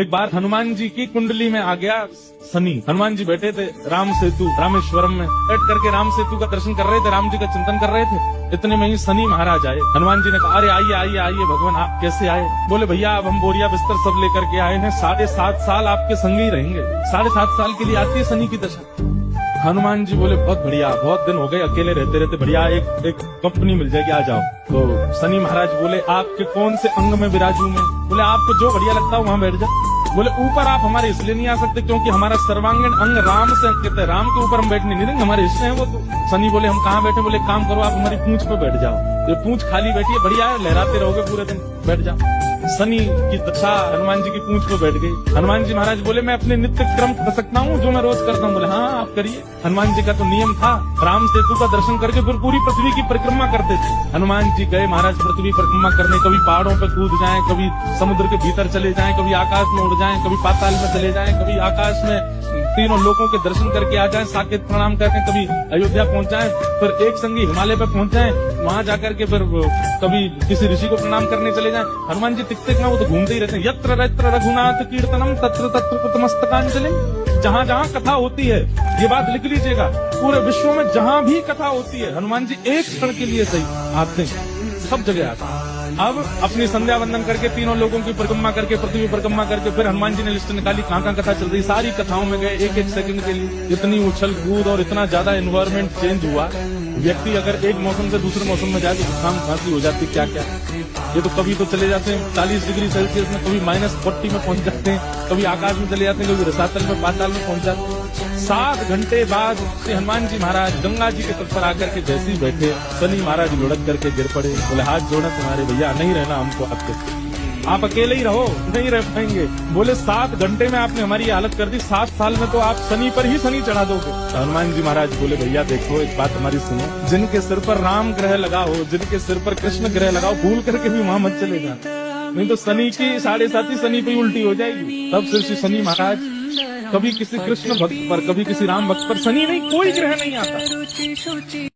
एक बार हनुमान जी की कुंडली में आ गया शनि। हनुमान जी बैठे थे राम सेतु रामेश्वरम में, बैठ करके राम सेतु का दर्शन कर रहे थे, राम जी का चिंतन कर रहे थे। इतने में ही शनि महाराज आए। हनुमान जी ने कहा, अरे आइए आइए आइए भगवान, आप कैसे आए? बोले भैया अब हम बोरिया बिस्तर सब लेकर के आए हैं, 7.5 साल आपके संग ही रहेंगे। 7.5 साल के लिए आती है शनि की दशा। हनुमान जी बोले बहुत बढ़िया, बहुत दिन हो गए अकेले रहते रहते, बढ़िया एक कंपनी मिल जाएगी, आ जाओ। तो शनि महाराज बोले आपके कौन से अंग में विराजू मैं? बोले आपको जो बढ़िया लगता हो वहाँ बैठ जाओ। बोले ऊपर आप हमारे इसलिए नहीं आ सकते क्योंकि हमारा सर्वांगीण अंग राम से अंकित है, राम के ऊपर हम बैठने नहीं देंगे, हमारे हिस्से हैं वो। तो शनि बोले हम कहाँ बैठे? बोले काम करो आप हमारी पूंछ पे बैठ जाओ। ये पूंछ खाली बैठी है, बढ़िया है, लहराते रहोगे पूरे दिन, बैठ जाओ। शनि की दशा हनुमान जी की पूंछ पे बैठ गई। हनुमान जी महाराज बोले मैं अपने नित्य क्रम कर सकता हूँ जो मैं रोज करता हूँ? बोले हाँ आप करिए। हनुमान जी का तो नियम था, राम सेतु का दर्शन करके फिर पूरी पृथ्वी की परिक्रमा करते थे। हनुमान जी गए महाराज पृथ्वी परिक्रमा करने, कभी पहाड़ों पे कूद जाएं, कभी समुद्र के भीतर चले जाएं, कभी आकाश में उड़ जाएं, कभी पाताल में चले जाएं, कभी आकाश में तीनों लोगों के दर्शन करके आ जाएं, साकेत प्रणाम करके कभी अयोध्या पहुंच जाएं, फिर एक संगी हिमालय पे पहुंच जाएं, वहां जाकर के फिर कभी किसी ऋषि को प्रणाम करने चले जाएं। हनुमान जी टिकते ना वो तो घूमते ही रहते हैं। यत्र यत्र रघुनाथ कीर्तनम तत्र तत्र कृतमस्तकांजलि। जहाँ जहाँ कथा होती है, ये बात लिख लीजिएगा, पूरे विश्व में जहाँ भी कथा होती है हनुमान जी एक क्षण के लिए सही आते हैं, सब जगह आते हैं। अब अपनी संध्या वंदन करके तीनों लोगों की परिक्रमा करके पृथ्वी परिक्रमा करके फिर हनुमान जी ने लिस्ट निकाली कहाँ कहाँ कथा चल रही, सारी कथाओं में गए एक एक सेकंड के लिए। इतनी उछल कूद और इतना ज्यादा एनवायरमेंट चेंज हुआ, व्यक्ति अगर एक मौसम से दूसरे मौसम में जाए तो जुकाम खांसी हो जाती, क्या क्या। ये तो कभी तो चले जाते हैं 40 डिग्री सेल्सियस में, कभी -40 में पहुंच जाते हैं, कभी आकाश में चले जाते हैं, कभी रसातल में पाताल में पहुंच जाते हैं। 7 घंटे बाद श्री हनुमान जी महाराज गंगा जी के तट पर आकर के जैसे ही बैठे, शनि महाराज लुढ़क करके गिर पड़े। बोले हाथ जोड़े तुम्हारे भैया, नहीं रहना हमको आपके, आप अकेले ही रहो, नहीं रह पाएंगे। बोले 7 घंटे में आपने हमारी हालत कर दी, 7 साल में तो आप शनि पर ही शनि चढ़ा दोगे। हनुमान जी महाराज बोले भैया देखो एक बात हमारी सुनो, जिनके सिर पर राम ग्रह लगा हो, जिनके सिर पर कृष्ण ग्रह लगा हो, भूल करके भी वहां मत चले जाना, नहीं तो शनि की 7.5 शनि पे उल्टी हो जाएगी। तब से श्री शनि महाराज कभी किसी कृष्ण भक्त पर, कभी किसी राम भक्त पर, शनि नहीं कोई ग्रह नहीं आता।